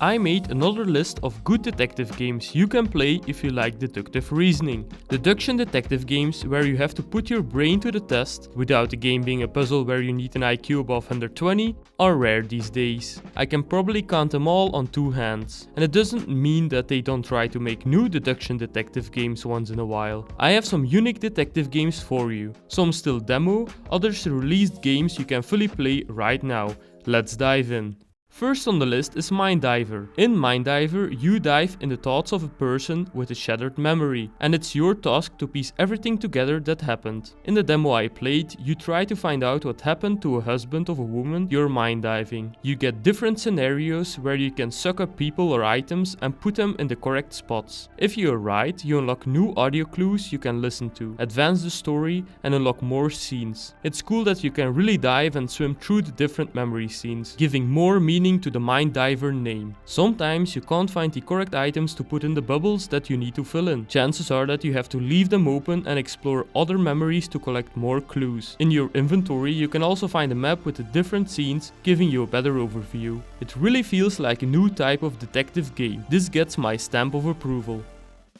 I made another list of good detective games you can play if you like deductive reasoning. Deduction detective games where you have to put your brain to the test without the game being a puzzle where you need an IQ above 120 are rare these days. I can probably count them all on two hands. And it doesn't mean that they don't try to make new deduction detective games once in a while. I have some unique detective games for you. Some still demo, others released games you can fully play right now. Let's dive in. First on the list is Minddiver. In Minddiver, you dive in the thoughts of a person with a shattered memory, and it's your task to piece everything together that happened. In the demo I played, you try to find out what happened to a husband of a woman you're minddiving. You get different scenarios where you can suck up people or items and put them in the correct spots. If you're right, you unlock new audio clues you can listen to, advance the story, and unlock more scenes. It's cool that you can really dive and swim through the different memory scenes, giving more meaning to the Minddiver name. Sometimes you can't find the correct items to put in the bubbles that you need to fill in. Chances are that you have to leave them open and explore other memories to collect more clues. In your inventory you can also find a map with the different scenes, giving you a better overview. It really feels like a new type of detective game. This gets my stamp of approval.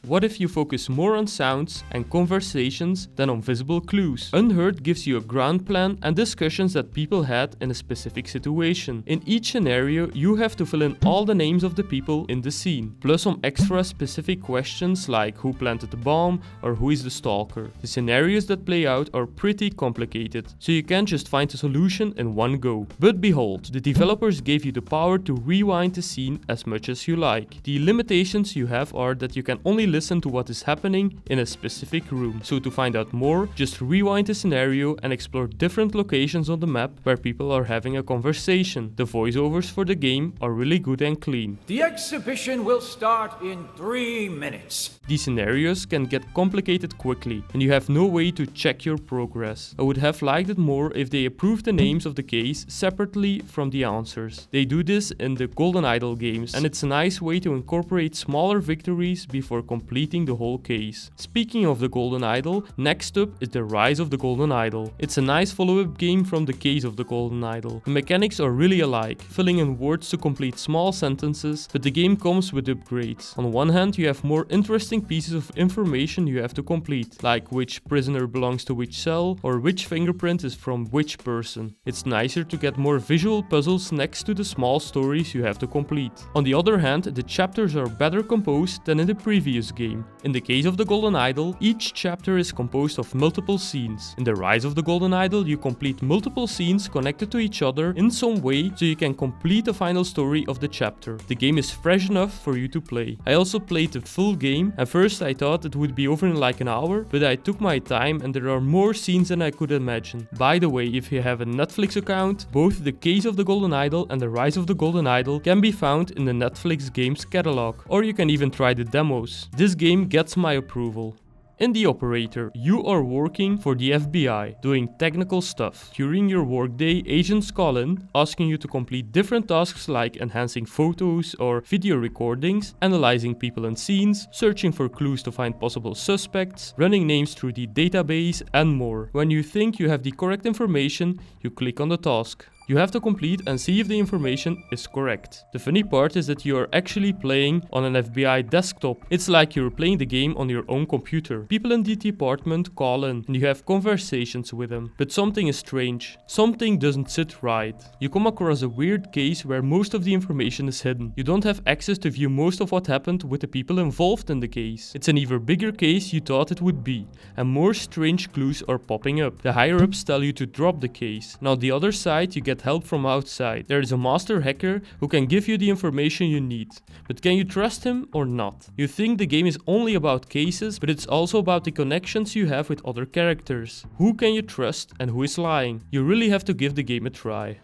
What if you focus more on sounds and conversations than on visible clues? Unheard gives you a ground plan and discussions that people had in a specific situation. In each scenario, you have to fill in all the names of the people in the scene, plus some extra specific questions like who planted the bomb or who is the stalker. The scenarios that play out are pretty complicated, so you can't just find a solution in one go. But behold, the developers gave you the power to rewind the scene as much as you like. The limitations you have are that you can only listen to what is happening in a specific room. So to find out more, just rewind the scenario and explore different locations on the map where people are having a conversation. The voiceovers for the game are really good and clean. The exhibition will start in 3 minutes. These scenarios can get complicated quickly and you have no way to check your progress. I would have liked it more if they approved the names of the case separately from the answers. They do this in the Golden Idol games and it's a nice way to incorporate smaller victories before completing the whole case. Speaking of the Golden Idol, next up is the Rise of the Golden Idol. It's a nice follow-up game from the case of the Golden Idol. The mechanics are really alike, filling in words to complete small sentences, but the game comes with upgrades. On one hand, you have more interesting pieces of information you have to complete, like which prisoner belongs to which cell or which fingerprint is from which person. It's nicer to get more visual puzzles next to the small stories you have to complete. On the other hand, the chapters are better composed than in the previous game. In the case of the Golden Idol, each chapter is composed of multiple scenes. In the Rise of the Golden Idol, you complete multiple scenes connected to each other in some way so you can complete the final story of the chapter. The game is fresh enough for you to play. I also played the full game. At first I thought it would be over in like an hour, but I took my time and there are more scenes than I could imagine. By the way, if you have a Netflix account, both the case of the Golden Idol and the Rise of the Golden Idol can be found in the Netflix games catalog, or you can even try the demos. This game gets my approval. In The Operator, you are working for the FBI, doing technical stuff. During your workday, agents call in, asking you to complete different tasks like enhancing photos or video recordings, analyzing people and scenes, searching for clues to find possible suspects, running names through the database, and more. When you think you have the correct information, you click on the task. You have to complete and see if the information is correct. The funny part is that you are actually playing on an FBI desktop. It's like you're playing the game on your own computer. People in the department call in and you have conversations with them. But something is strange. Something doesn't sit right. You come across a weird case where most of the information is hidden. You don't have access to view most of what happened with the people involved in the case. It's an even bigger case you thought it would be, and more strange clues are popping up. The higher ups tell you to drop the case. Now the other side, you get help from outside. There is a master hacker who can give you the information you need. But can you trust him or not? You think the game is only about cases, but it's also about the connections you have with other characters. Who can you trust and who is lying? You really have to give the game a try.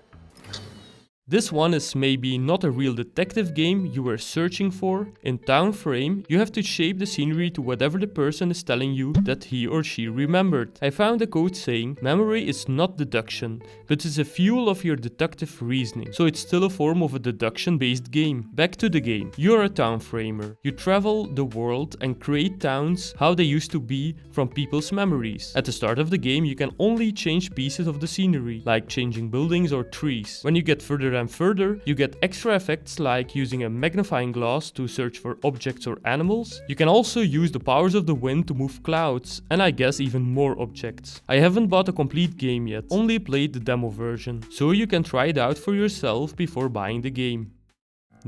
This one is maybe not a real detective game you were searching for. In Townframe, you have to shape the scenery to whatever the person is telling you that he or she remembered. I found a quote saying, "Memory is not deduction, but is a fuel of your deductive reasoning." So it's still a form of a deduction-based game. Back to the game. You're a townframer. You travel the world and create towns how they used to be from people's memories. At the start of the game, you can only change pieces of the scenery, like changing buildings or trees. When you get further then further, you get extra effects like using a magnifying glass to search for objects or animals. You can also use the powers of the wind to move clouds, and I guess even more objects. I haven't bought a complete game yet, only played the demo version, so you can try it out for yourself before buying the game.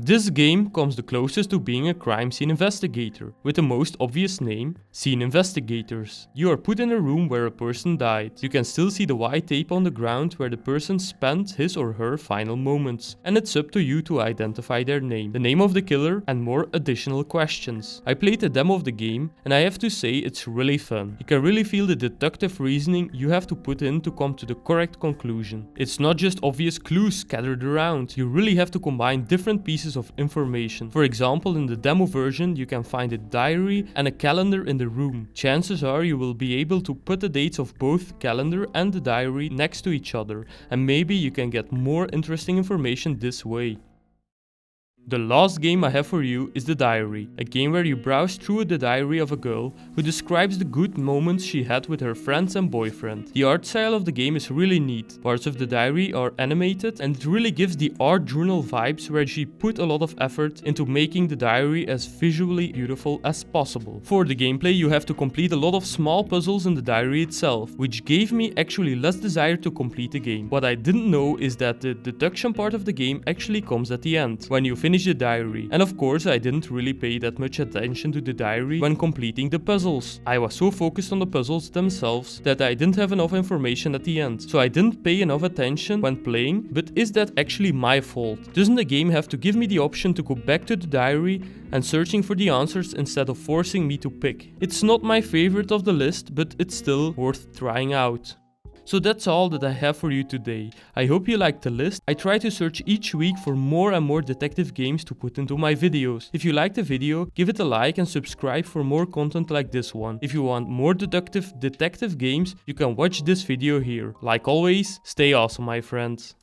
This game comes the closest to being a crime scene investigator, with the most obvious name, Scene Investigators. You are put in a room where a person died. You can still see the white tape on the ground where the person spent his or her final moments, and it's up to you to identify their name, the name of the killer, and more additional questions. I played a demo of the game, and I have to say it's really fun. You can really feel the deductive reasoning you have to put in to come to the correct conclusion. It's not just obvious clues scattered around. You really have to combine different pieces of information. For example, in the demo version you can find a diary and a calendar in the room. Chances are you will be able to put the dates of both calendar and the diary next to each other, and maybe you can get more interesting information this way. The last game I have for you is The Diary, a game where you browse through the diary of a girl who describes the good moments she had with her friends and boyfriend. The art style of the game is really neat. Parts of the diary are animated, and it really gives the art journal vibes where she put a lot of effort into making the diary as visually beautiful as possible. For the gameplay you have to complete a lot of small puzzles in the diary itself, which gave me actually less desire to complete the game. What I didn't know is that the deduction part of the game actually comes at the end, when you finish the diary. And of course I didn't really pay that much attention to the diary when completing the puzzles. I was so focused on the puzzles themselves that I didn't have enough information at the end, so I didn't pay enough attention when playing. But is that actually my fault? Doesn't the game have to give me the option to go back to the diary and searching for the answers instead of forcing me to pick? It's not my favorite of the list, but it's still worth trying out. So that's all that I have for you today. I hope you liked the list. I try to search each week for more and more detective games to put into my videos. If you liked the video, give it a like and subscribe for more content like this one. If you want more deductive detective games, you can watch this video here. Like always, stay awesome, my friends.